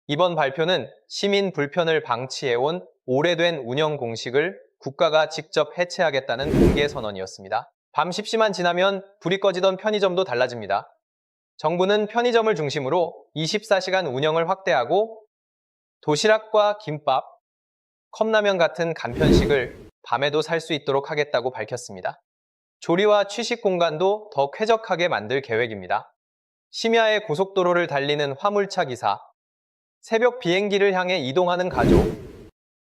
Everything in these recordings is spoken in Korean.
이번 발표는 시민 불편을 방치해온 오래된 운영 공식을 국가가 직접 해체하겠다는 공개 선언이었습니다. 밤 10시만 지나면 불이 꺼지던 편의점도 달라집니다. 정부는 편의점을 중심으로 24시간 운영을 확대하고 도시락과 김밥, 컵라면 같은 간편식을 밤에도 살 수 있도록 하겠다고 밝혔습니다. 조리와 취식 공간도 더 쾌적하게 만들 계획입니다. 심야에 고속도로를 달리는 화물차 기사, 새벽 비행기를 향해 이동하는 가족,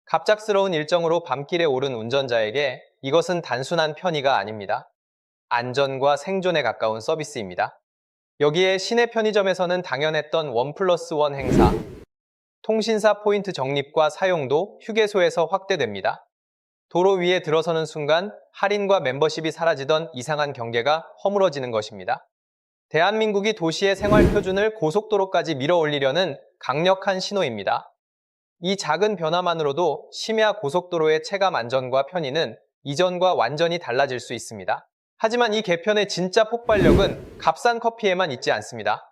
갑작스러운 일정으로 밤길에 오른 운전자에게 이것은 단순한 편의가 아닙니다. 안전과 생존에 가까운 서비스입니다. 여기에 시내 편의점에서는 당연했던 1+1 행사, 통신사 포인트 적립과 사용도 휴게소에서 확대됩니다. 도로 위에 들어서는 순간 할인과 멤버십이 사라지던 이상한 경계가 허물어지는 것입니다. 대한민국이 도시의 생활 표준을 고속도로까지 밀어올리려는 강력한 신호입니다. 이 작은 변화만으로도 심야 고속도로의 체감 안전과 편의는 이전과 완전히 달라질 수 있습니다. 하지만 이 개편의 진짜 폭발력은 값싼 커피에만 있지 않습니다.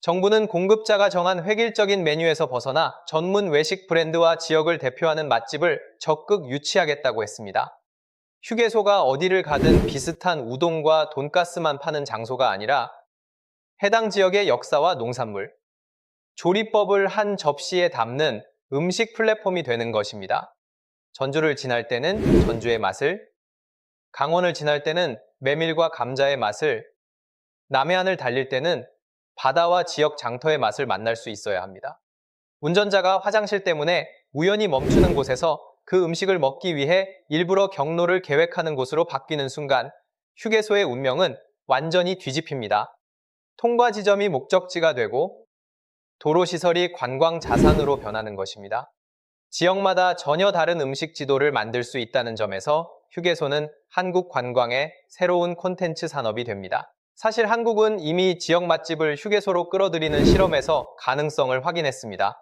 정부는 공급자가 정한 획일적인 메뉴에서 벗어나 전문 외식 브랜드와 지역을 대표하는 맛집을 적극 유치하겠다고 했습니다. 휴게소가 어디를 가든 비슷한 우동과 돈가스만 파는 장소가 아니라 해당 지역의 역사와 농산물, 조리법을 한 접시에 담는 음식 플랫폼이 되는 것입니다. 전주를 지날 때는 전주의 맛을, 강원을 지날 때는 메밀과 감자의 맛을, 남해안을 달릴 때는 바다와 지역 장터의 맛을 만날 수 있어야 합니다. 운전자가 화장실 때문에 우연히 멈추는 곳에서 그 음식을 먹기 위해 일부러 경로를 계획하는 곳으로 바뀌는 순간 휴게소의 운명은 완전히 뒤집힙니다. 통과 지점이 목적지가 되고 도로시설이 관광 자산으로 변하는 것입니다. 지역마다 전혀 다른 음식 지도를 만들 수 있다는 점에서 휴게소는 한국 관광의 새로운 콘텐츠 산업이 됩니다. 사실 한국은 이미 지역 맛집을 휴게소로 끌어들이는 실험에서 가능성을 확인했습니다.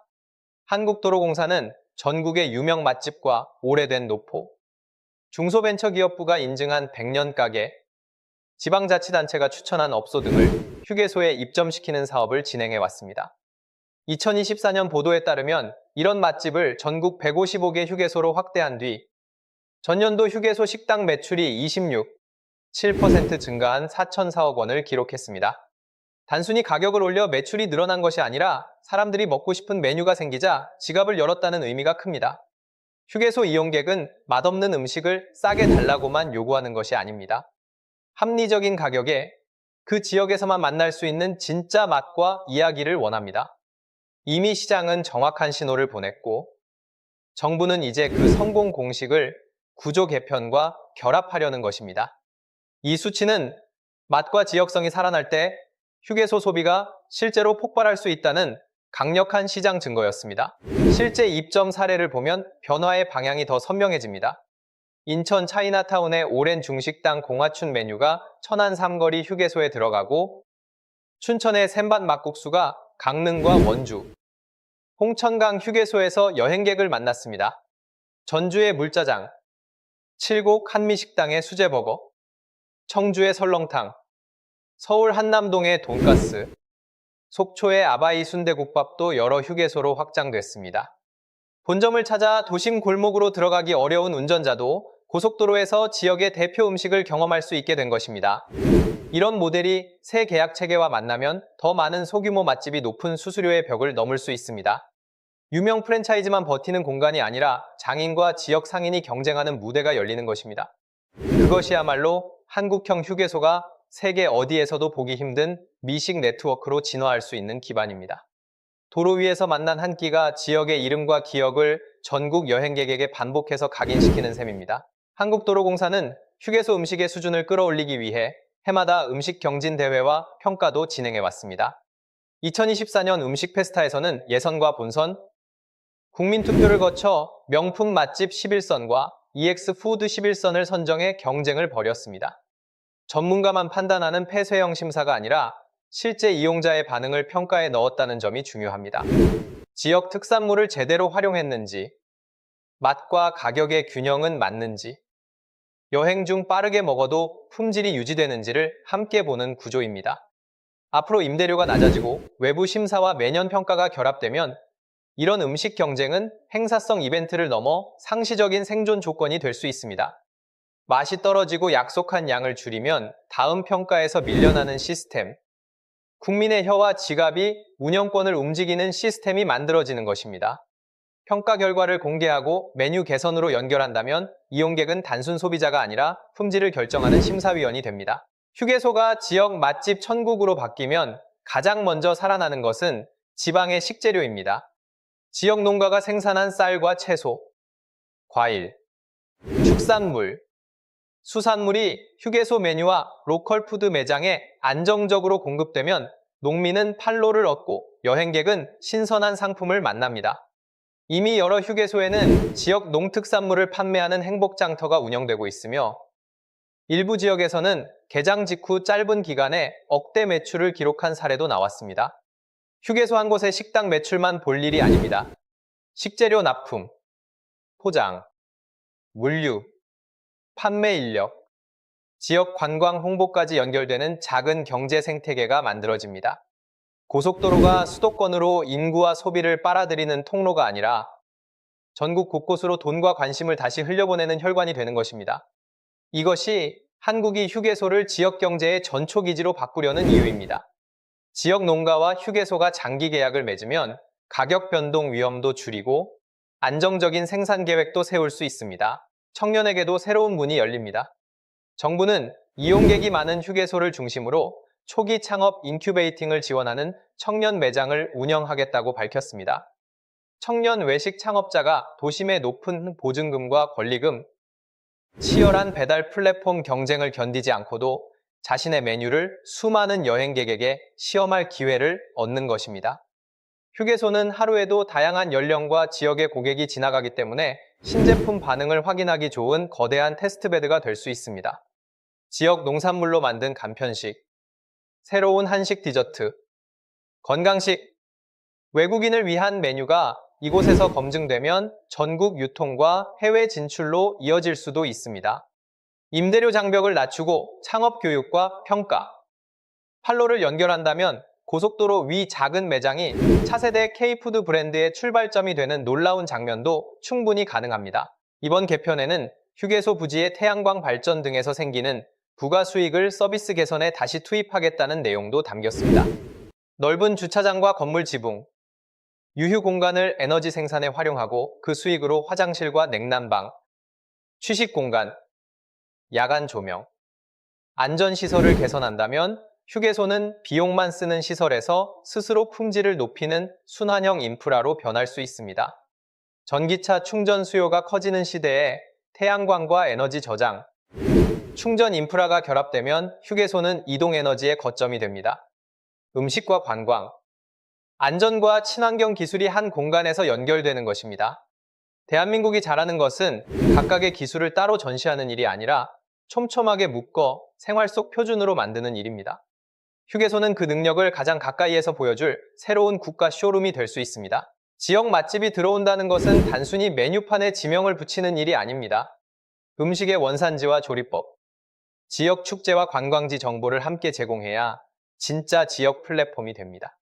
한국도로공사는 전국의 유명 맛집과 오래된 노포, 중소벤처기업부가 인증한 100년 가게, 지방자치단체가 추천한 업소 등을 휴게소에 입점시키는 사업을 진행해 왔습니다. 2024년 보도에 따르면 이런 맛집을 전국 155개 휴게소로 확대한 뒤 전년도 휴게소 식당 매출이 7% 증가한 4,004억 원을 기록했습니다. 단순히 가격을 올려 매출이 늘어난 것이 아니라 사람들이 먹고 싶은 메뉴가 생기자 지갑을 열었다는 의미가 큽니다. 휴게소 이용객은 맛없는 음식을 싸게 달라고만 요구하는 것이 아닙니다. 합리적인 가격에 그 지역에서만 만날 수 있는 진짜 맛과 이야기를 원합니다. 이미 시장은 정확한 신호를 보냈고 정부는 이제 그 성공 공식을 구조 개편과 결합하려는 것입니다. 이 수치는 맛과 지역성이 살아날 때 휴게소 소비가 실제로 폭발할 수 있다는 강력한 시장 증거였습니다. 실제 입점 사례를 보면 변화의 방향이 더 선명해집니다. 인천 차이나타운의 오랜 중식당 공화춘 메뉴가 천안 삼거리 휴게소에 들어가고 춘천의 샘반 막국수가 강릉과 원주, 홍천강 휴게소에서 여행객을 만났습니다. 전주의 물짜장, 칠곡 한미식당의 수제버거, 청주의 설렁탕, 서울 한남동의 돈가스, 속초의 아바이 순대국밥도 여러 휴게소로 확장됐습니다. 본점을 찾아 도심 골목으로 들어가기 어려운 운전자도 고속도로에서 지역의 대표 음식을 경험할 수 있게 된 것입니다. 이런 모델이 새 계약 체계와 만나면 더 많은 소규모 맛집이 높은 수수료의 벽을 넘을 수 있습니다. 유명 프랜차이즈만 버티는 공간이 아니라 장인과 지역 상인이 경쟁하는 무대가 열리는 것입니다. 그것이야말로 한국형 휴게소가 세계 어디에서도 보기 힘든 미식 네트워크로 진화할 수 있는 기반입니다. 도로 위에서 만난 한 끼가 지역의 이름과 기억을 전국 여행객에게 반복해서 각인시키는 셈입니다. 한국도로공사는 휴게소 음식의 수준을 끌어올리기 위해 해마다 음식 경진 대회와 평가도 진행해 왔습니다. 2024년 음식 페스타에서는 예선과 본선, 국민투표를 거쳐 명품 맛집 11선과 EX 푸드 11선을 선정해 경쟁을 벌였습니다. 전문가만 판단하는 폐쇄형 심사가 아니라 실제 이용자의 반응을 평가에 넣었다는 점이 중요합니다. 지역 특산물을 제대로 활용했는지, 맛과 가격의 균형은 맞는지, 여행 중 빠르게 먹어도 품질이 유지되는지를 함께 보는 구조입니다. 앞으로 임대료가 낮아지고 외부 심사와 매년 평가가 결합되면 이런 음식 경쟁은 행사성 이벤트를 넘어 상시적인 생존 조건이 될 수 있습니다. 맛이 떨어지고 약속한 양을 줄이면 다음 평가에서 밀려나는 시스템, 국민의 혀와 지갑이 운영권을 움직이는 시스템이 만들어지는 것입니다. 평가 결과를 공개하고 메뉴 개선으로 연결한다면 이용객은 단순 소비자가 아니라 품질을 결정하는 심사위원이 됩니다. 휴게소가 지역 맛집 천국으로 바뀌면 가장 먼저 살아나는 것은 지방의 식재료입니다. 지역 농가가 생산한 쌀과 채소, 과일, 축산물, 수산물이 휴게소 메뉴와 로컬 푸드 매장에 안정적으로 공급되면 농민은 판로를 얻고 여행객은 신선한 상품을 만납니다. 이미 여러 휴게소에는 지역 농특산물을 판매하는 행복장터가 운영되고 있으며 일부 지역에서는 개장 직후 짧은 기간에 억대 매출을 기록한 사례도 나왔습니다. 휴게소 한 곳의 식당 매출만 볼 일이 아닙니다. 식재료 납품, 포장, 물류, 판매 인력, 지역 관광 홍보까지 연결되는 작은 경제 생태계가 만들어집니다. 고속도로가 수도권으로 인구와 소비를 빨아들이는 통로가 아니라 전국 곳곳으로 돈과 관심을 다시 흘려보내는 혈관이 되는 것입니다. 이것이 한국이 휴게소를 지역 경제의 전초기지로 바꾸려는 이유입니다. 지역 농가와 휴게소가 장기 계약을 맺으면 가격 변동 위험도 줄이고 안정적인 생산 계획도 세울 수 있습니다. 청년에게도 새로운 문이 열립니다. 정부는 이용객이 많은 휴게소를 중심으로 초기 창업 인큐베이팅을 지원하는 청년 매장을 운영하겠다고 밝혔습니다. 청년 외식 창업자가 도심의 높은 보증금과 권리금, 치열한 배달 플랫폼 경쟁을 견디지 않고도 자신의 메뉴를 수많은 여행객에게 시험할 기회를 얻는 것입니다. 휴게소는 하루에도 다양한 연령과 지역의 고객이 지나가기 때문에 신제품 반응을 확인하기 좋은 거대한 테스트베드가 될 수 있습니다. 지역 농산물로 만든 간편식, 새로운 한식 디저트, 건강식, 외국인을 위한 메뉴가 이곳에서 검증되면 전국 유통과 해외 진출로 이어질 수도 있습니다. 임대료 장벽을 낮추고 창업 교육과 평가, 판로를 연결한다면 고속도로 위 작은 매장이 차세대 K푸드 브랜드의 출발점이 되는 놀라운 장면도 충분히 가능합니다. 이번 개편에는 휴게소 부지의 태양광 발전 등에서 생기는 부가 수익을 서비스 개선에 다시 투입하겠다는 내용도 담겼습니다. 넓은 주차장과 건물 지붕, 유휴 공간을 에너지 생산에 활용하고 그 수익으로 화장실과 냉난방, 취식 공간, 야간 조명, 안전시설을 개선한다면 휴게소는 비용만 쓰는 시설에서 스스로 품질을 높이는 순환형 인프라로 변할 수 있습니다. 전기차 충전 수요가 커지는 시대에 태양광과 에너지 저장, 충전 인프라가 결합되면 휴게소는 이동 에너지의 거점이 됩니다. 음식과 관광, 안전과 친환경 기술이 한 공간에서 연결되는 것입니다. 대한민국이 잘하는 것은 각각의 기술을 따로 전시하는 일이 아니라 촘촘하게 묶어 생활 속 표준으로 만드는 일입니다. 휴게소는 그 능력을 가장 가까이에서 보여줄 새로운 국가 쇼룸이 될 수 있습니다. 지역 맛집이 들어온다는 것은 단순히 메뉴판에 지명을 붙이는 일이 아닙니다. 음식의 원산지와 조리법, 지역 축제와 관광지 정보를 함께 제공해야 진짜 지역 플랫폼이 됩니다.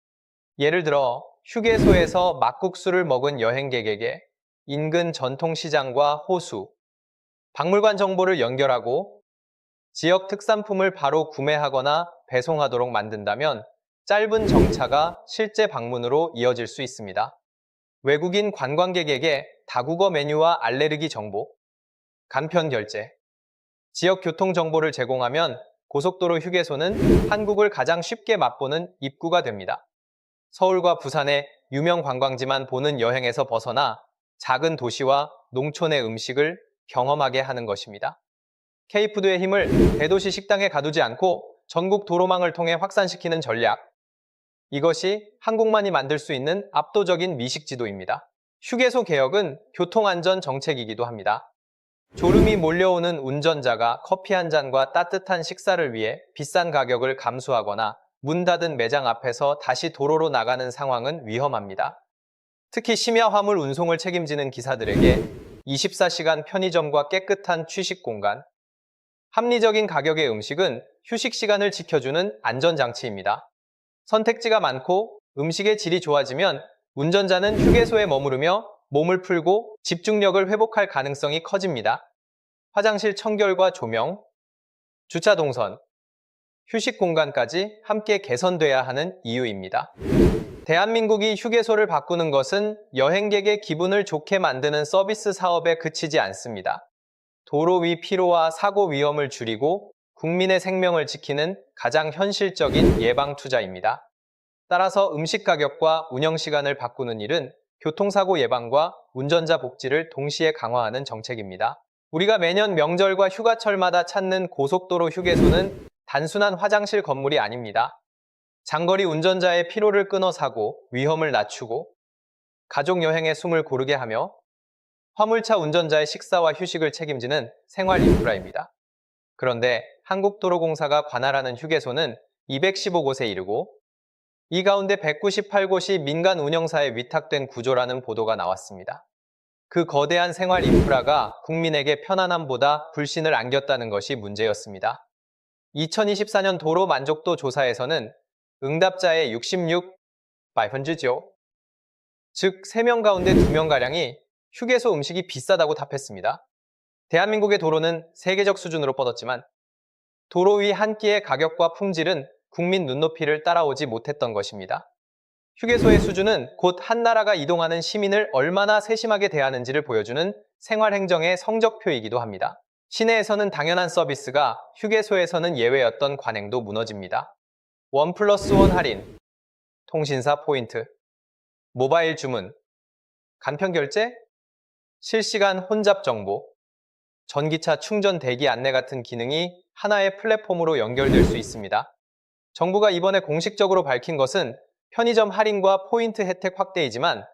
예를 들어 휴게소에서 막국수를 먹은 여행객에게 인근 전통시장과 호수, 박물관 정보를 연결하고 지역 특산품을 바로 구매하거나 배송하도록 만든다면 짧은 정차가 실제 방문으로 이어질 수 있습니다. 외국인 관광객에게 다국어 메뉴와 알레르기 정보, 간편 결제, 지역 교통 정보를 제공하면 고속도로 휴게소는 한국을 가장 쉽게 맛보는 입구가 됩니다. 서울과 부산의 유명 관광지만 보는 여행에서 벗어나 작은 도시와 농촌의 음식을 경험하게 하는 것입니다. K푸드의 힘을 대도시 식당에 가두지 않고 전국 도로망을 통해 확산시키는 전략. 이것이 한국만이 만들 수 있는 압도적인 미식 지도입니다. 휴게소 개혁은 교통안전 정책이기도 합니다. 졸음이 몰려오는 운전자가 커피 한 잔과 따뜻한 식사를 위해 비싼 가격을 감수하거나 문 닫은 매장 앞에서 다시 도로로 나가는 상황은 위험합니다. 특히 심야 화물 운송을 책임지는 기사들에게 24시간 편의점과 깨끗한 취식 공간, 합리적인 가격의 음식은 휴식 시간을 지켜주는 안전장치입니다. 선택지가 많고 음식의 질이 좋아지면 운전자는 휴게소에 머무르며 몸을 풀고 집중력을 회복할 가능성이 커집니다. 화장실 청결과 조명, 주차 동선, 휴식 공간까지 함께 개선돼야 하는 이유입니다. 대한민국이 휴게소를 바꾸는 것은 여행객의 기분을 좋게 만드는 서비스 사업에 그치지 않습니다. 도로 위 피로와 사고 위험을 줄이고 국민의 생명을 지키는 가장 현실적인 예방 투자입니다. 따라서 음식 가격과 운영 시간을 바꾸는 일은 교통사고 예방과 운전자 복지를 동시에 강화하는 정책입니다. 우리가 매년 명절과 휴가철마다 찾는 고속도로 휴게소는 단순한 화장실 건물이 아닙니다. 장거리 운전자의 피로를 끊어 사고 위험을 낮추고 가족 여행의 숨을 고르게 하며 화물차 운전자의 식사와 휴식을 책임지는 생활 인프라입니다. 그런데 한국도로공사가 관할하는 휴게소는 215곳에 이르고 이 가운데 198곳이 민간 운영사에 위탁된 구조라는 보도가 나왔습니다. 그 거대한 생활 인프라가 국민에게 편안함보다 불신을 안겼다는 것이 문제였습니다. 2024년 도로 만족도 조사에서는 응답자의 66%죠. 즉 3명 가운데 2명가량이 휴게소 음식이 비싸다고 답했습니다. 대한민국의 도로는 세계적 수준으로 뻗었지만 도로 위 한 끼의 가격과 품질은 국민 눈높이를 따라오지 못했던 것입니다. 휴게소의 수준은 곧 한 나라가 이동하는 시민을 얼마나 세심하게 대하는지를 보여주는 생활행정의 성적표이기도 합니다. 시내에서는 당연한 서비스가 휴게소에서는 예외였던 관행도 무너집니다. 1+1 할인, 통신사 포인트, 모바일 주문, 간편 결제, 실시간 혼잡 정보, 전기차 충전 대기 안내 같은 기능이 하나의 플랫폼으로 연결될 수 있습니다. 정부가 이번에 공식적으로 밝힌 것은 편의점 할인과 포인트 혜택 확대이지만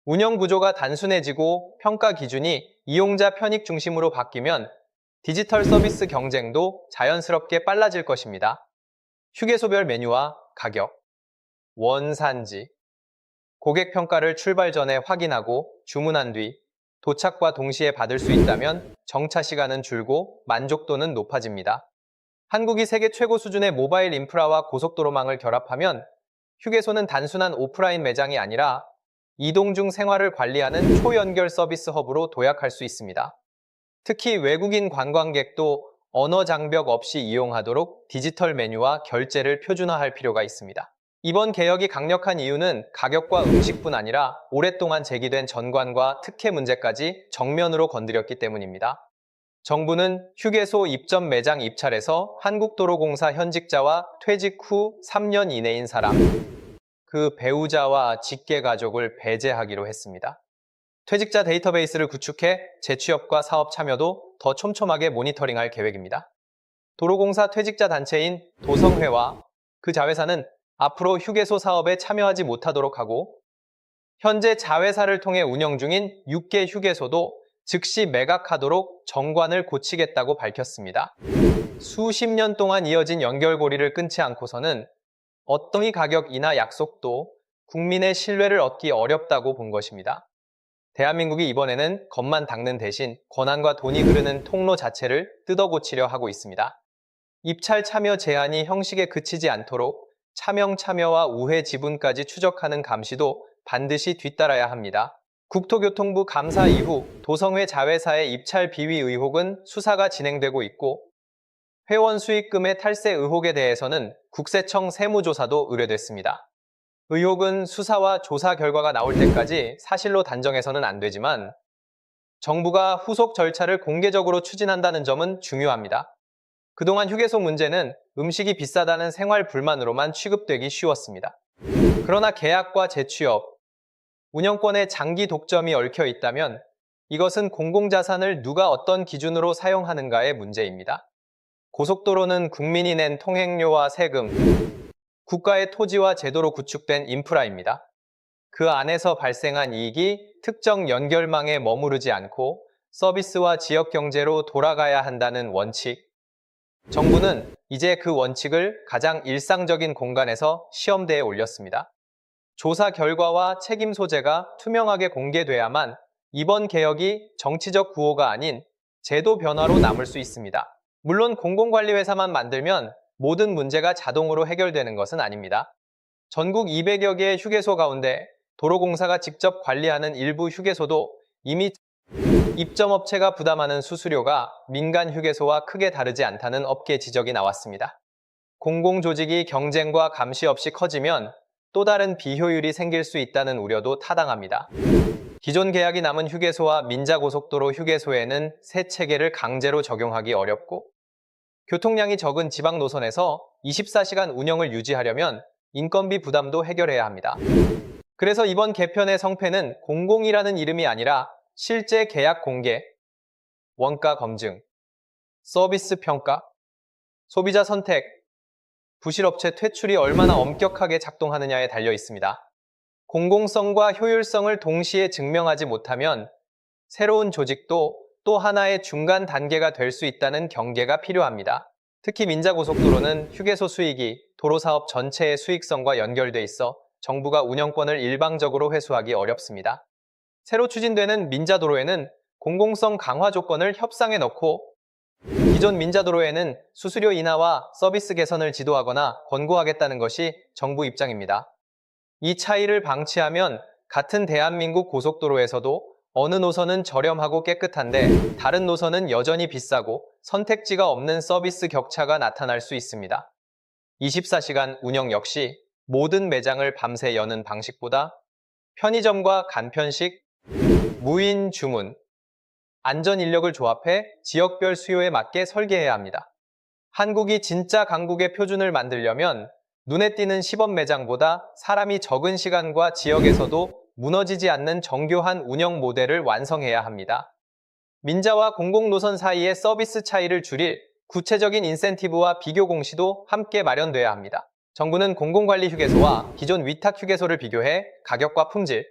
운영 구조가 단순해지고 평가 기준이 이용자 편익 중심으로 바뀌면 디지털 서비스 경쟁도 자연스럽게 빨라질 것입니다. 휴게소별 메뉴와 가격, 원산지, 고객 평가를 출발 전에 확인하고 주문한 뒤 도착과 동시에 받을 수 있다면 정차 시간은 줄고 만족도는 높아집니다. 한국이 세계 최고 수준의 모바일 인프라와 고속도로망을 결합하면 휴게소는 단순한 오프라인 매장이 아니라 이동 중 생활을 관리하는 초연결 서비스 허브로 도약할 수 있습니다. 특히 외국인 관광객도 언어 장벽 없이 이용하도록 디지털 메뉴와 결제를 표준화할 필요가 있습니다. 이번 개혁이 강력한 이유는 가격과 음식뿐 아니라 오랫동안 제기된 전관과 특혜 문제까지 정면으로 건드렸기 때문입니다. 정부는 휴게소 입점 매장 입찰에서 한국도로공사 현직자와 퇴직 후 3년 이내인 사람, 그 배우자와 직계 가족을 배제하기로 했습니다. 퇴직자 데이터베이스를 구축해 재취업과 사업 참여도 더 촘촘하게 모니터링할 계획입니다. 도로공사 퇴직자 단체인 도성회와 그 자회사는 앞으로 휴게소 사업에 참여하지 못하도록 하고 현재 자회사를 통해 운영 중인 6개 휴게소도 즉시 매각하도록 정관을 고치겠다고 밝혔습니다. 수십 년 동안 이어진 연결고리를 끊지 않고서는 어떠한 가격이나 약속도 국민의 신뢰를 얻기 어렵다고 본 것입니다. 대한민국이 이번에는 겁만 닦는 대신 권한과 돈이 흐르는 통로 자체를 뜯어고치려 하고 있습니다. 입찰 참여 제한이 형식에 그치지 않도록 차명 참여와 우회 지분까지 추적하는 감시도 반드시 뒤따라야 합니다. 국토교통부 감사 이후 도성회 자회사의 입찰 비위 의혹은 수사가 진행되고 있고 회원 수익금의 탈세 의혹에 대해서는 국세청 세무조사도 의뢰됐습니다. 의혹은 수사와 조사 결과가 나올 때까지 사실로 단정해서는 안 되지만 정부가 후속 절차를 공개적으로 추진한다는 점은 중요합니다. 그동안 휴게소 문제는 음식이 비싸다는 생활 불만으로만 취급되기 쉬웠습니다. 그러나 계약과 재취업, 운영권의 장기 독점이 얽혀 있다면 이것은 공공자산을 누가 어떤 기준으로 사용하는가의 문제입니다. 고속도로는 국민이 낸 통행료와 세금, 국가의 토지와 제도로 구축된 인프라입니다. 그 안에서 발생한 이익이 특정 연결망에 머무르지 않고 서비스와 지역 경제로 돌아가야 한다는 원칙, 정부는 이제 그 원칙을 가장 일상적인 공간에서 시험대에 올렸습니다. 조사 결과와 책임 소재가 투명하게 공개돼야만 이번 개혁이 정치적 구호가 아닌 제도 변화로 남을 수 있습니다. 물론 공공관리회사만 만들면 모든 문제가 자동으로 해결되는 것은 아닙니다. 전국 200여 개의 휴게소 가운데 도로공사가 직접 관리하는 일부 휴게소도 이미 입점업체가 부담하는 수수료가 민간 휴게소와 크게 다르지 않다는 업계 지적이 나왔습니다. 공공조직이 경쟁과 감시 없이 커지면 또 다른 비효율이 생길 수 있다는 우려도 타당합니다. 기존 계약이 남은 휴게소와 민자고속도로 휴게소에는 새 체계를 강제로 적용하기 어렵고 교통량이 적은 지방 노선에서 24시간 운영을 유지하려면 인건비 부담도 해결해야 합니다. 그래서 이번 개편의 성패는 공공이라는 이름이 아니라 실제 계약 공개, 원가 검증, 서비스 평가, 소비자 선택, 부실업체 퇴출이 얼마나 엄격하게 작동하느냐에 달려 있습니다. 공공성과 효율성을 동시에 증명하지 못하면 새로운 조직도 또 하나의 중간 단계가 될 수 있다는 경계가 필요합니다. 특히 민자고속도로는 휴게소 수익이 도로사업 전체의 수익성과 연결돼 있어 정부가 운영권을 일방적으로 회수하기 어렵습니다. 새로 추진되는 민자도로에는 공공성 강화 조건을 협상에 넣고 기존 민자도로에는 수수료 인하와 서비스 개선을 지도하거나 권고하겠다는 것이 정부 입장입니다. 이 차이를 방치하면 같은 대한민국 고속도로에서도 어느 노선은 저렴하고 깨끗한데 다른 노선은 여전히 비싸고 선택지가 없는 서비스 격차가 나타날 수 있습니다. 24시간 운영 역시 모든 매장을 밤새 여는 방식보다 편의점과 간편식, 무인 주문, 안전 인력을 조합해 지역별 수요에 맞게 설계해야 합니다. 한국이 진짜 강국의 표준을 만들려면 눈에 띄는 시범 매장보다 사람이 적은 시간과 지역에서도 무너지지 않는 정교한 운영 모델을 완성해야 합니다. 민자와 공공노선 사이의 서비스 차이를 줄일 구체적인 인센티브와 비교 공시도 함께 마련돼야 합니다. 정부는 공공관리 휴게소와 기존 위탁 휴게소를 비교해 가격과 품질,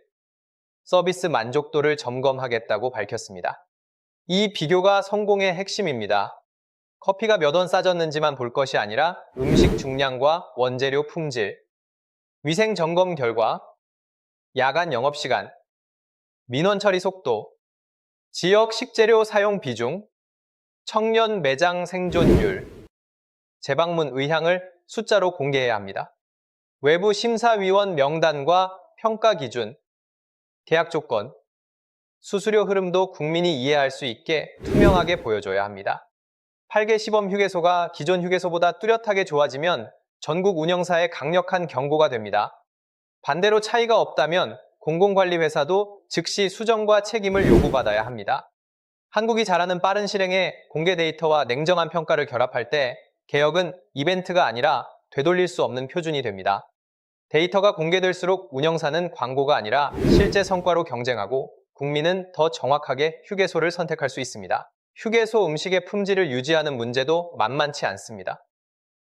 서비스 만족도를 점검하겠다고 밝혔습니다. 이 비교가 성공의 핵심입니다. 커피가 몇 원 싸졌는지만 볼 것이 아니라 음식 중량과 원재료 품질, 위생 점검 결과, 야간 영업시간, 민원 처리 속도, 지역 식재료 사용 비중, 청년 매장 생존율, 재방문 의향을 숫자로 공개해야 합니다. 외부 심사위원 명단과 평가 기준, 계약 조건, 수수료 흐름도 국민이 이해할 수 있게 투명하게 보여줘야 합니다. 8개 시범 휴게소가 기존 휴게소보다 뚜렷하게 좋아지면 전국 운영사에 강력한 경고가 됩니다. 반대로 차이가 없다면 공공관리회사도 즉시 수정과 책임을 요구받아야 합니다. 한국이 잘하는 빠른 실행에 공개 데이터와 냉정한 평가를 결합할 때 개혁은 이벤트가 아니라 되돌릴 수 없는 표준이 됩니다. 데이터가 공개될수록 운영사는 광고가 아니라 실제 성과로 경쟁하고 국민은 더 정확하게 휴게소를 선택할 수 있습니다. 휴게소 음식의 품질을 유지하는 문제도 만만치 않습니다.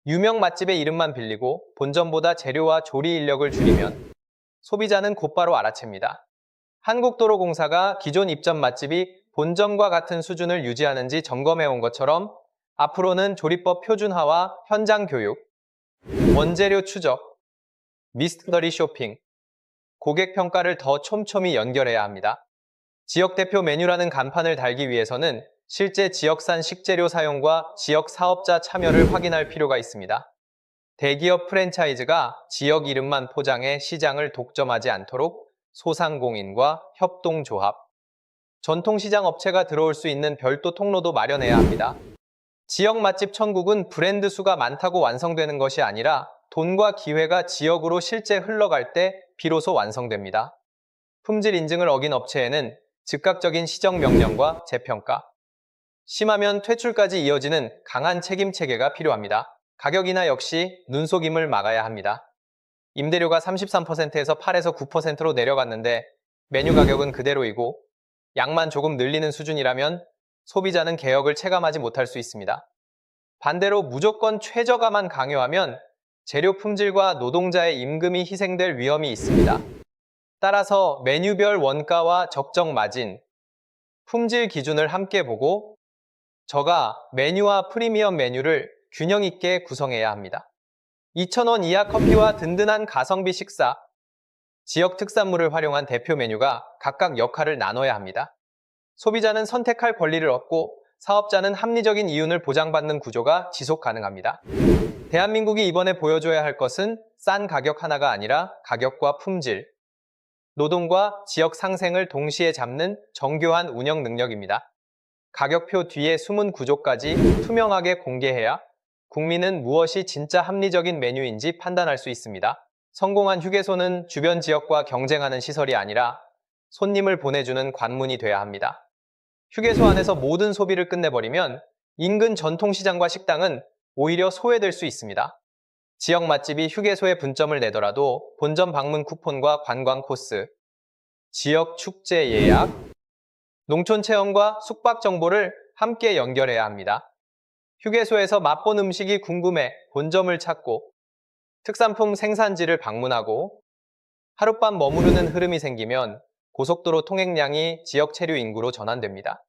유명 맛집의 이름만 빌리고 본점보다 재료와 조리 인력을 줄이면 소비자는 곧바로 알아챕니다. 한국도로공사가 기존 입점 맛집이 본점과 같은 수준을 유지하는지 점검해 온 것처럼 앞으로는 조리법 표준화와 현장 교육, 원재료 추적, 미스터리 쇼핑, 고객 평가를 더 촘촘히 연결해야 합니다. 지역 대표 메뉴라는 간판을 달기 위해서는 실제 지역산 식재료 사용과 지역 사업자 참여를 확인할 필요가 있습니다. 대기업 프랜차이즈가 지역 이름만 포장해 시장을 독점하지 않도록 소상공인과 협동조합, 전통시장 업체가 들어올 수 있는 별도 통로도 마련해야 합니다. 지역 맛집 천국은 브랜드 수가 많다고 완성되는 것이 아니라 돈과 기회가 지역으로 실제 흘러갈 때 비로소 완성됩니다. 품질 인증을 어긴 업체에는 즉각적인 시정 명령과 재평가, 심하면 퇴출까지 이어지는 강한 책임 체계가 필요합니다. 가격 인하 역시 눈속임을 막아야 합니다. 임대료가 33%에서 8에서 9%로 내려갔는데 메뉴 가격은 그대로이고 양만 조금 늘리는 수준이라면 소비자는 개혁을 체감하지 못할 수 있습니다. 반대로 무조건 최저가만 강요하면 재료 품질과 노동자의 임금이 희생될 위험이 있습니다. 따라서 메뉴별 원가와 적정 마진, 품질 기준을 함께 보고 저가 메뉴와 프리미엄 메뉴를 균형 있게 구성해야 합니다. 2,000원 이하 커피와 든든한 가성비 식사, 지역 특산물을 활용한 대표 메뉴가 각각 역할을 나눠야 합니다. 소비자는 선택할 권리를 얻고 사업자는 합리적인 이윤을 보장받는 구조가 지속 가능합니다. 대한민국이 이번에 보여줘야 할 것은 싼 가격 하나가 아니라 가격과 품질, 노동과 지역 상생을 동시에 잡는 정교한 운영 능력입니다. 가격표 뒤에 숨은 구조까지 투명하게 공개해야 국민은 무엇이 진짜 합리적인 메뉴인지 판단할 수 있습니다. 성공한 휴게소는 주변 지역과 경쟁하는 시설이 아니라 손님을 보내주는 관문이 돼야 합니다. 휴게소 안에서 모든 소비를 끝내버리면 인근 전통시장과 식당은 오히려 소외될 수 있습니다. 지역 맛집이 휴게소에 분점을 내더라도 본점 방문 쿠폰과 관광 코스, 지역 축제 예약, 농촌 체험과 숙박 정보를 함께 연결해야 합니다. 휴게소에서 맛본 음식이 궁금해 본점을 찾고 특산품 생산지를 방문하고 하룻밤 머무르는 흐름이 생기면 고속도로 통행량이 지역 체류 인구로 전환됩니다.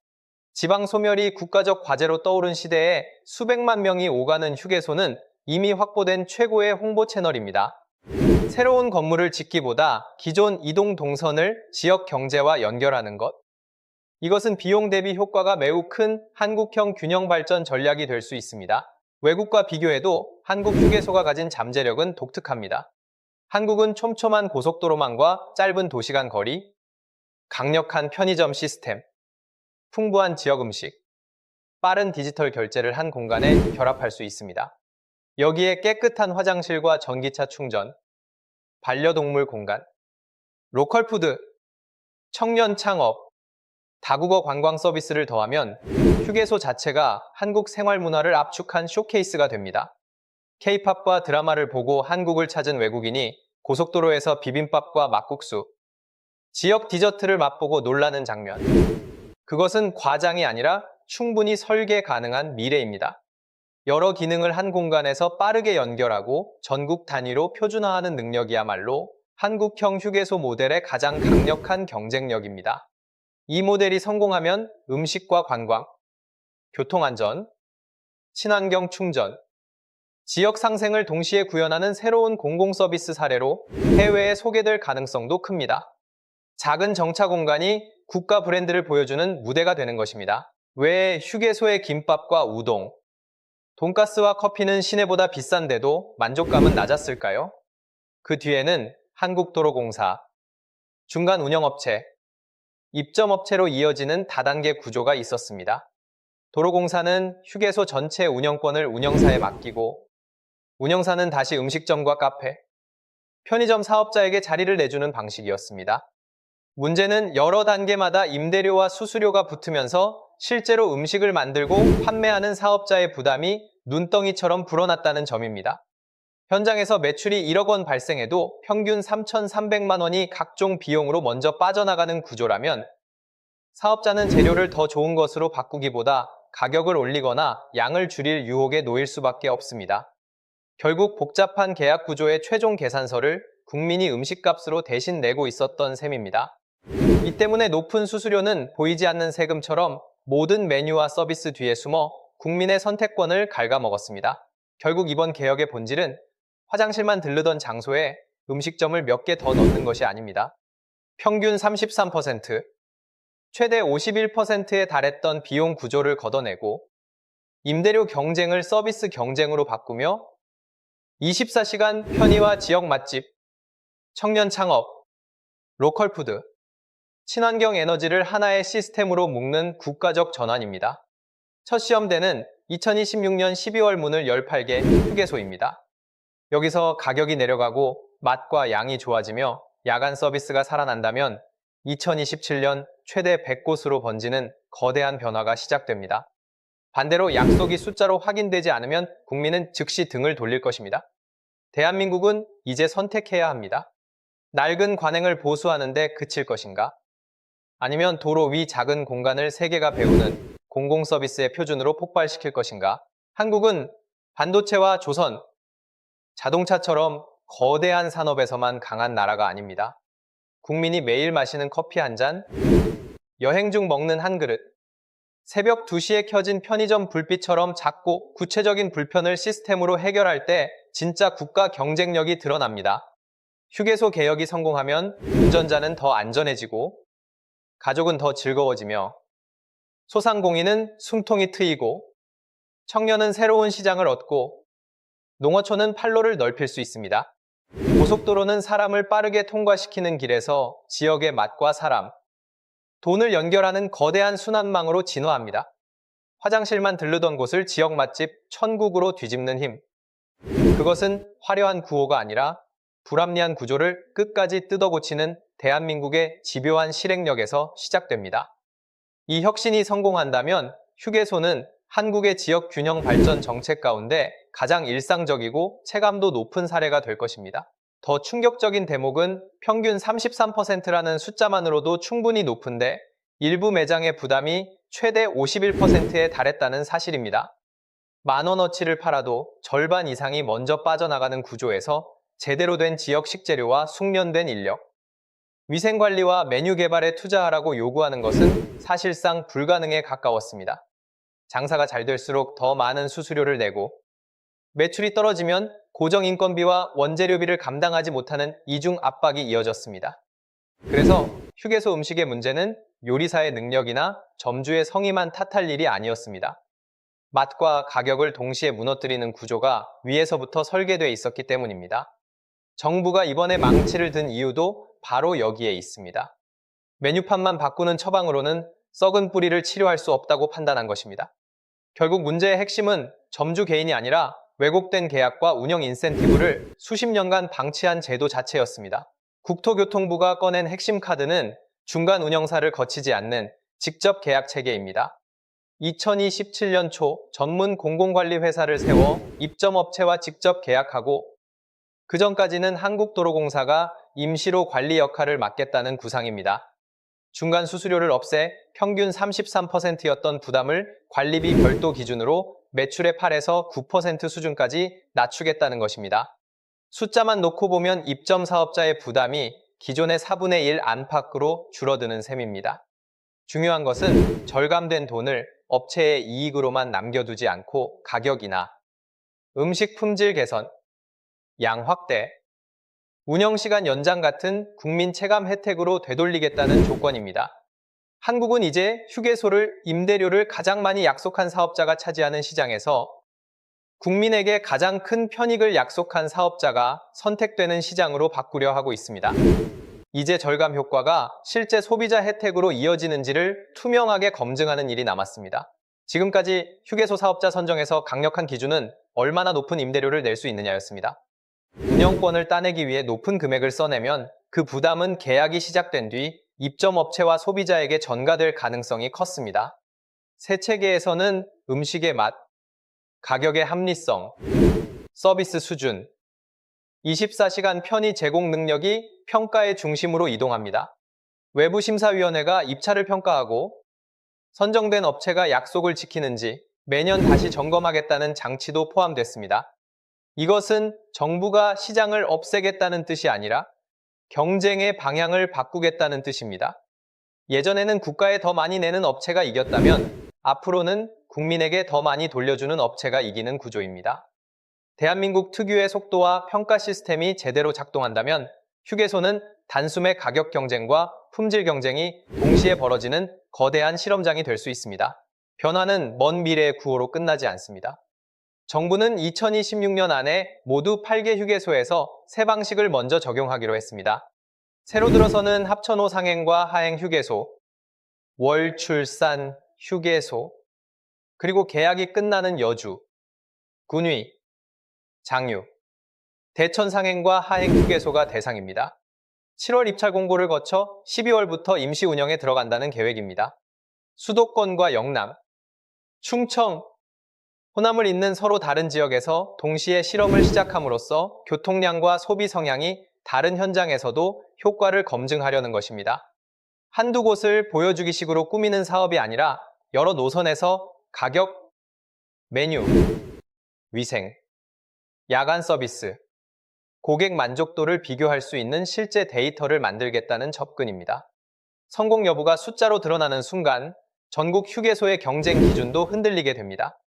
지방 소멸이 국가적 과제로 떠오른 시대에 수백만 명이 오가는 휴게소는 이미 확보된 최고의 홍보 채널입니다. 새로운 건물을 짓기보다 기존 이동 동선을 지역 경제와 연결하는 것. 이것은 비용 대비 효과가 매우 큰 한국형 균형 발전 전략이 될 수 있습니다. 외국과 비교해도 한국 휴게소가 가진 잠재력은 독특합니다. 한국은 촘촘한 고속도로망과 짧은 도시간 거리, 강력한 편의점 시스템, 풍부한 지역 음식, 빠른 디지털 결제를 한 공간에 결합할 수 있습니다. 여기에 깨끗한 화장실과 전기차 충전, 반려동물 공간, 로컬 푸드, 청년 창업, 다국어 관광 서비스를 더하면 휴게소 자체가 한국 생활 문화를 압축한 쇼케이스가 됩니다. K-팝과 드라마를 보고 한국을 찾은 외국인이 고속도로에서 비빔밥과 막국수, 지역 디저트를 맛보고 놀라는 장면. 그것은 과장이 아니라 충분히 설계 가능한 미래입니다. 여러 기능을 한 공간에서 빠르게 연결하고 전국 단위로 표준화하는 능력이야말로 한국형 휴게소 모델의 가장 강력한 경쟁력입니다. 이 모델이 성공하면 음식과 관광, 교통안전, 친환경 충전, 지역 상생을 동시에 구현하는 새로운 공공서비스 사례로 해외에 소개될 가능성도 큽니다. 작은 정차 공간이 국가 브랜드를 보여주는 무대가 되는 것입니다. 왜 휴게소의 김밥과 우동, 돈가스와 커피는 시내보다 비싼데도 만족감은 낮았을까요? 그 뒤에는 한국도로공사, 중간 운영업체, 입점업체로 이어지는 다단계 구조가 있었습니다. 도로공사는 휴게소 전체 운영권을 운영사에 맡기고 운영사는 다시 음식점과 카페, 편의점 사업자에게 자리를 내주는 방식이었습니다. 문제는 여러 단계마다 임대료와 수수료가 붙으면서 실제로 음식을 만들고 판매하는 사업자의 부담이 눈덩이처럼 불어났다는 점입니다. 현장에서 매출이 1억 원 발생해도 평균 3,300만 원이 각종 비용으로 먼저 빠져나가는 구조라면 사업자는 재료를 더 좋은 것으로 바꾸기보다 가격을 올리거나 양을 줄일 유혹에 놓일 수밖에 없습니다. 결국 복잡한 계약 구조의 최종 계산서를 국민이 음식값으로 대신 내고 있었던 셈입니다. 이 때문에 높은 수수료는 보이지 않는 세금처럼 모든 메뉴와 서비스 뒤에 숨어 국민의 선택권을 갉아먹었습니다. 결국 이번 개혁의 본질은 화장실만 들르던 장소에 음식점을 몇 개 더 넣는 것이 아닙니다. 평균 33%, 최대 51%에 달했던 비용 구조를 걷어내고 임대료 경쟁을 서비스 경쟁으로 바꾸며 24시간 편의와 지역 맛집, 청년 창업, 로컬 푸드, 친환경 에너지를 하나의 시스템으로 묶는 국가적 전환입니다. 첫 시험대는 2026년 12월 문을 열 8개 휴게소입니다. 여기서 가격이 내려가고 맛과 양이 좋아지며 야간 서비스가 살아난다면 2027년 최대 100곳으로 번지는 거대한 변화가 시작됩니다. 반대로 약속이 숫자로 확인되지 않으면 국민은 즉시 등을 돌릴 것입니다. 대한민국은 이제 선택해야 합니다. 낡은 관행을 보수하는 데 그칠 것인가? 아니면 도로 위 작은 공간을 세계가 배우는 공공서비스의 표준으로 폭발시킬 것인가? 한국은 반도체와 조선, 자동차처럼 거대한 산업에서만 강한 나라가 아닙니다. 국민이 매일 마시는 커피 한 잔, 여행 중 먹는 한 그릇, 새벽 2시에 켜진 편의점 불빛처럼 작고 구체적인 불편을 시스템으로 해결할 때 진짜 국가 경쟁력이 드러납니다. 휴게소 개혁이 성공하면 운전자는 더 안전해지고 가족은 더 즐거워지며 소상공인은 숨통이 트이고 청년은 새로운 시장을 얻고 농어촌은 판로를 넓힐 수 있습니다. 고속도로는 사람을 빠르게 통과시키는 길에서 지역의 맛과 사람, 돈을 연결하는 거대한 순환망으로 진화합니다. 화장실만 들르던 곳을 지역 맛집 천국으로 뒤집는 힘. 그것은 화려한 구호가 아니라 불합리한 구조를 끝까지 뜯어고치는 대한민국의 집요한 실행력에서 시작됩니다. 이 혁신이 성공한다면 휴게소는 한국의 지역 균형 발전 정책 가운데 가장 일상적이고 체감도 높은 사례가 될 것입니다. 더 충격적인 대목은 평균 33%라는 숫자만으로도 충분히 높은데 일부 매장의 부담이 최대 51%에 달했다는 사실입니다. 10,000원어치를 팔아도 절반 이상이 먼저 빠져나가는 구조에서 제대로 된 지역 식재료와 숙련된 인력, 위생관리와 메뉴 개발에 투자하라고 요구하는 것은 사실상 불가능에 가까웠습니다. 장사가 잘 될수록 더 많은 수수료를 내고 매출이 떨어지면 고정인건비와 원재료비를 감당하지 못하는 이중 압박이 이어졌습니다. 그래서 휴게소 음식의 문제는 요리사의 능력이나 점주의 성의만 탓할 일이 아니었습니다. 맛과 가격을 동시에 무너뜨리는 구조가 위에서부터 설계되어 있었기 때문입니다. 정부가 이번에 망치를 든 이유도 바로 여기에 있습니다. 메뉴판만 바꾸는 처방으로는 썩은 뿌리를 치료할 수 없다고 판단한 것입니다. 결국 문제의 핵심은 점주 개인이 아니라 왜곡된 계약과 운영 인센티브를 수십 년간 방치한 제도 자체였습니다. 국토교통부가 꺼낸 핵심 카드는 중간 운영사를 거치지 않는 직접 계약 체계입니다. 2027년 초 전문 공공관리 회사를 세워 입점업체와 직접 계약하고 그 전까지는 한국도로공사가 임시로 관리 역할을 맡겠다는 구상입니다. 중간 수수료를 없애 평균 33%였던 부담을 관리비 별도 기준으로 매출의 8에서 9% 수준까지 낮추겠다는 것입니다. 숫자만 놓고 보면 입점 사업자의 부담이 기존의 4분의 1 안팎으로 줄어드는 셈입니다. 중요한 것은 절감된 돈을 업체의 이익으로만 남겨두지 않고 가격이나 음식 품질 개선, 양 확대, 운영시간 연장 같은 국민 체감 혜택으로 되돌리겠다는 조건입니다. 한국은 이제 휴게소를 임대료를 가장 많이 약속한 사업자가 차지하는 시장에서 국민에게 가장 큰 편익을 약속한 사업자가 선택되는 시장으로 바꾸려 하고 있습니다. 이제 절감 효과가 실제 소비자 혜택으로 이어지는지를 투명하게 검증하는 일이 남았습니다. 지금까지 휴게소 사업자 선정에서 강력한 기준은 얼마나 높은 임대료를 낼 수 있느냐였습니다. 운영권을 따내기 위해 높은 금액을 써내면 그 부담은 계약이 시작된 뒤 입점업체와 소비자에게 전가될 가능성이 컸습니다. 새 체계에서는 음식의 맛, 가격의 합리성, 서비스 수준, 24시간 편의 제공 능력이 평가의 중심으로 이동합니다. 외부 심사위원회가 입찰을 평가하고 선정된 업체가 약속을 지키는지 매년 다시 점검하겠다는 장치도 포함됐습니다. 이것은 정부가 시장을 없애겠다는 뜻이 아니라 경쟁의 방향을 바꾸겠다는 뜻입니다. 예전에는 국가에 더 많이 내는 업체가 이겼다면 앞으로는 국민에게 더 많이 돌려주는 업체가 이기는 구조입니다. 대한민국 특유의 속도와 평가 시스템이 제대로 작동한다면 휴게소는 단숨에 가격 경쟁과 품질 경쟁이 동시에 벌어지는 거대한 실험장이 될 수 있습니다. 변화는 먼 미래의 구호로 끝나지 않습니다. 정부는 2026년 안에 모두 8개 휴게소에서 새 방식을 먼저 적용하기로 했습니다. 새로 들어서는 합천호 상행과 하행 휴게소, 월출산 휴게소, 그리고 계약이 끝나는 여주, 군위, 장유, 대천 상행과 하행 휴게소가 대상입니다. 7월 입찰 공고를 거쳐 12월부터 임시 운영에 들어간다는 계획입니다. 수도권과 영남, 충청, 호남을 잇는 서로 다른 지역에서 동시에 실험을 시작함으로써 교통량과 소비 성향이 다른 현장에서도 효과를 검증하려는 것입니다. 한두 곳을 보여주기식으로 꾸미는 사업이 아니라 여러 노선에서 가격, 메뉴, 위생, 야간 서비스, 고객 만족도를 비교할 수 있는 실제 데이터를 만들겠다는 접근입니다. 성공 여부가 숫자로 드러나는 순간 전국 휴게소의 경쟁 기준도 흔들리게 됩니다.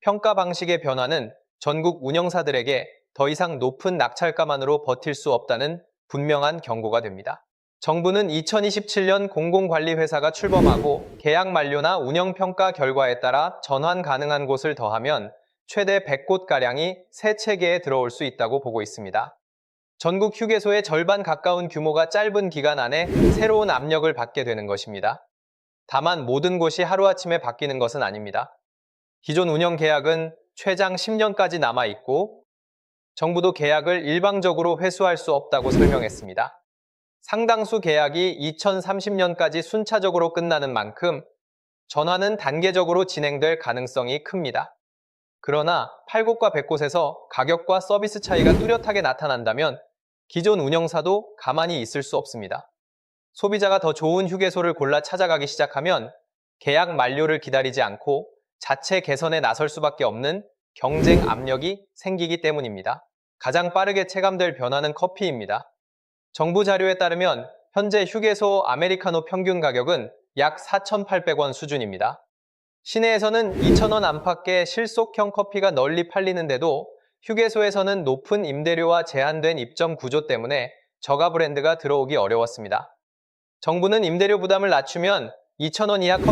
평가 방식의 변화는 전국 운영사들에게 더 이상 높은 낙찰가만으로 버틸 수 없다는 분명한 경고가 됩니다. 정부는 2027년 공공관리회사가 출범하고 계약 만료나 운영평가 결과에 따라 전환 가능한 곳을 더하면 최대 100곳가량이 새 체계에 들어올 수 있다고 보고 있습니다. 전국 휴게소의 절반 가까운 규모가 짧은 기간 안에 새로운 압력을 받게 되는 것입니다. 다만 모든 곳이 하루아침에 바뀌는 것은 아닙니다. 기존 운영 계약은 최장 10년까지 남아있고 정부도 계약을 일방적으로 회수할 수 없다고 설명했습니다. 상당수 계약이 2030년까지 순차적으로 끝나는 만큼 전환은 단계적으로 진행될 가능성이 큽니다. 그러나 8곳과 100곳에서 가격과 서비스 차이가 뚜렷하게 나타난다면 기존 운영사도 가만히 있을 수 없습니다. 소비자가 더 좋은 휴게소를 골라 찾아가기 시작하면 계약 만료를 기다리지 않고 자체 개선에 나설 수밖에 없는 경쟁 압력이 생기기 때문입니다. 가장 빠르게 체감될 변화는 커피입니다. 정부 자료에 따르면 현재 휴게소 아메리카노 평균 가격은 약 4,800원 수준입니다. 시내에서는 2,000원 안팎의 실속형 커피가 널리 팔리는데도 휴게소에서는 높은 임대료와 제한된 입점 구조 때문에 저가 브랜드가 들어오기 어려웠습니다. 정부는 임대료 부담을 낮추면 2,000원 이하